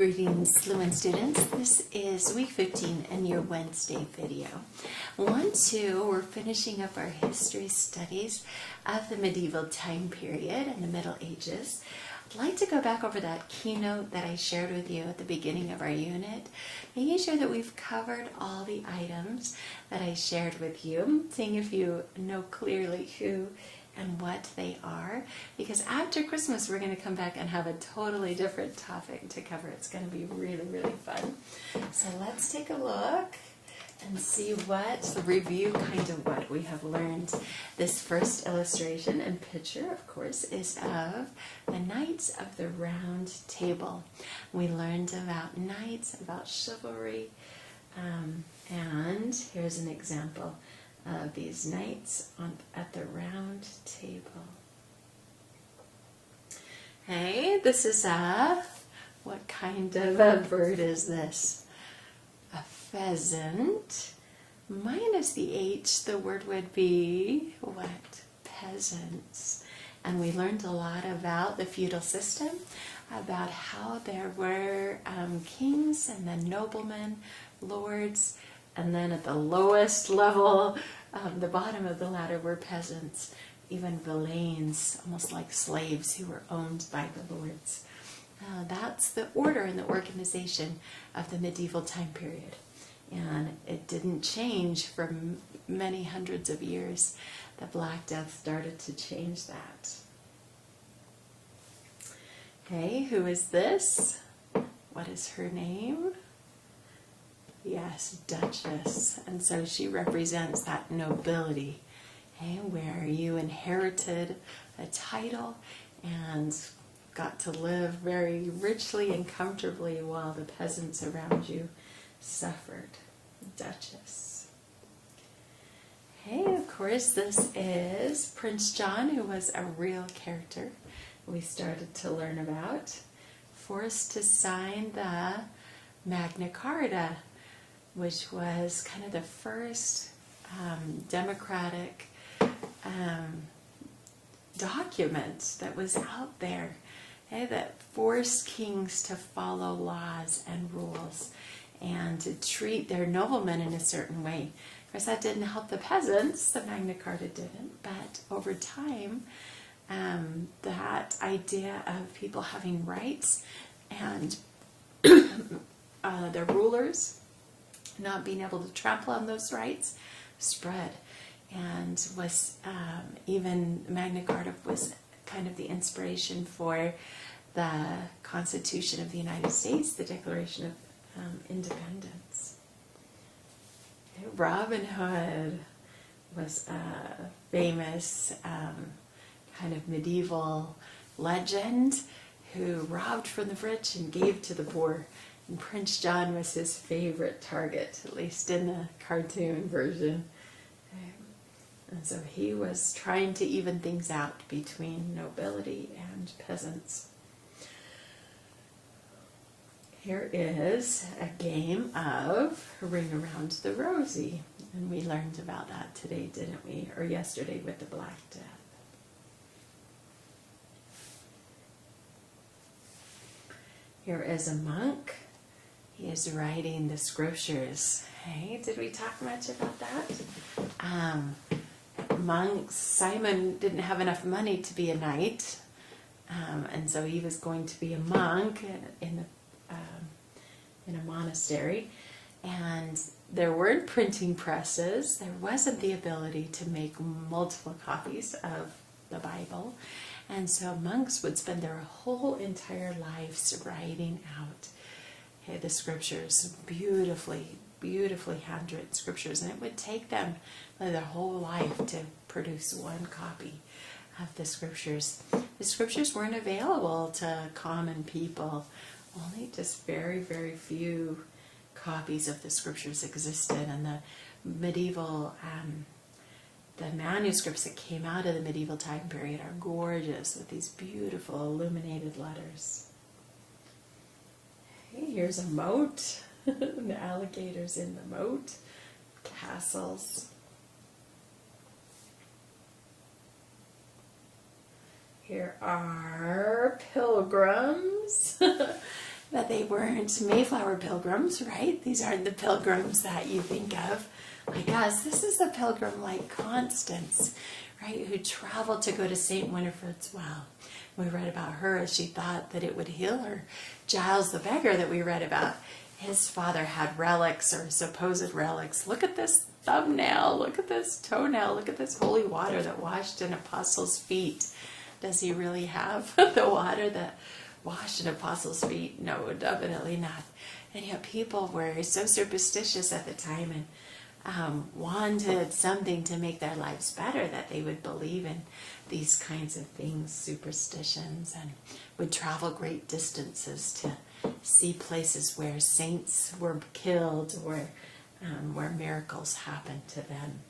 Greetings, Lumen students. This is week 15 and your Wednesday video. We're finishing up our history studies of the medieval time period and the Middle Ages. I'd like to go back over that keynote that I shared with you at the beginning of our unit, making sure that we've covered all the items that I shared with you, seeing if you know clearly who and what they are, because after Christmas we're going to come back and have a totally different topic to cover. It's going to be really, really fun. So let's take a look and see review kind of what we have learned. This first illustration and picture, of course, is of the Knights of the Round Table. We learned about knights, about chivalry, and here's an example of these knights at the round table. Hey, this is what kind of a bird is this? A pheasant. Minus the H, the word would be what? Peasants. And we learned a lot about the feudal system, about how there were kings and then noblemen, lords, and then at the lowest level, the bottom of the ladder, were peasants, even villeins, almost like slaves who were owned by the lords. That's the order and the organization of the medieval time period. And it didn't change for many hundreds of years. The Black Death started to change that. Okay, who is this? What is her name? Yes, Duchess. And so she represents that nobility, okay, where you inherited a title and got to live very richly and comfortably while the peasants around you suffered. Duchess. Okay, of course, this is Prince John, who was a real character we started to learn about, forced to sign the Magna Carta, which was kind of the first democratic document that was out there, okay, that forced kings to follow laws and rules and to treat their noblemen in a certain way. Of course, that didn't help the peasants. The Magna Carta didn't, but over time, that idea of people having rights and their rulers not being able to trample on those rights spread, and was even Magna Carta was kind of the inspiration for the Constitution of the United States, the Declaration of Independence. Okay, Robin Hood was a famous kind of medieval legend who robbed from the rich and gave to the poor. And Prince John was his favorite target, at least in the cartoon version. And so he was trying to even things out between nobility and peasants. Here is a game of Ring Around the Rosie. And we learned about that today, didn't we? Or yesterday with the Black Death. Here is a monk. He is writing the scriptures. Hey, did we talk much about that? Monks, Simon didn't have enough money to be a knight, and so he was going to be a monk in a monastery. And there weren't printing presses. There wasn't the ability to make multiple copies of the Bible. And so monks would spend their whole entire lives writing out the scriptures, beautifully handwritten scriptures, and it would take them their whole life to produce one copy of the scriptures. The scriptures weren't available to common people. Only just very, very few copies of the scriptures existed, and the medieval the manuscripts that came out of the medieval time period are gorgeous with these beautiful illuminated letters. Okay, here's a moat. The alligators in the moat. Castles. Here are pilgrims. that they weren't Mayflower pilgrims, right? These aren't the pilgrims that you think of like us. This is the pilgrim like Constance, right, who traveled to go to St. Winifred's well. We read about her as she thought that it would heal her. Giles the beggar that we read about, his father had relics or supposed relics. Look at this thumbnail, look at this toenail, look at this holy water that washed an apostle's feet. Does he really have the water that washed an apostle's feet? No, definitely not. And yet people were so superstitious at the time and wanted something to make their lives better, that they would believe in these kinds of things, superstitions, and would travel great distances to see places where saints were killed or where miracles happened to them.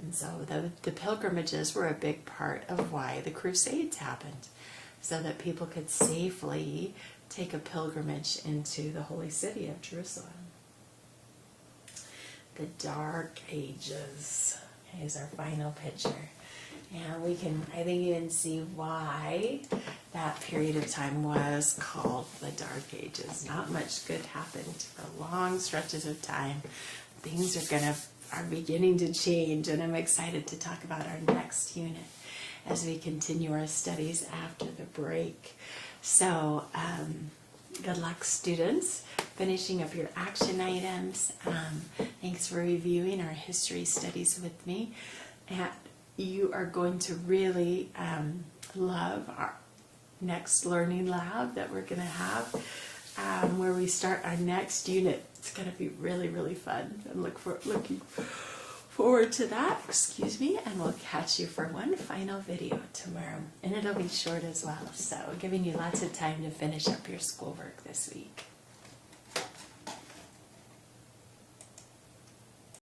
And so the pilgrimages were a big part of why the Crusades happened, so that people could safely take a pilgrimage into the holy city of Jerusalem. The Dark Ages is our final picture. And we can, I think, even see why that period of time was called the Dark Ages. Not much good happened for long stretches of time. Things are beginning to change, and I'm excited to talk about our next unit as we continue our studies after the break. So, good luck, students, finishing up your action items. Thanks for reviewing our history studies with me. And you are going to really love our next learning lab that we're going to have, where we start our next unit. It's going to be really, really fun. I'm looking forward to that. Excuse me. And we'll catch you for one final video tomorrow. And it'll be short as well. So giving you lots of time to finish up your schoolwork this week.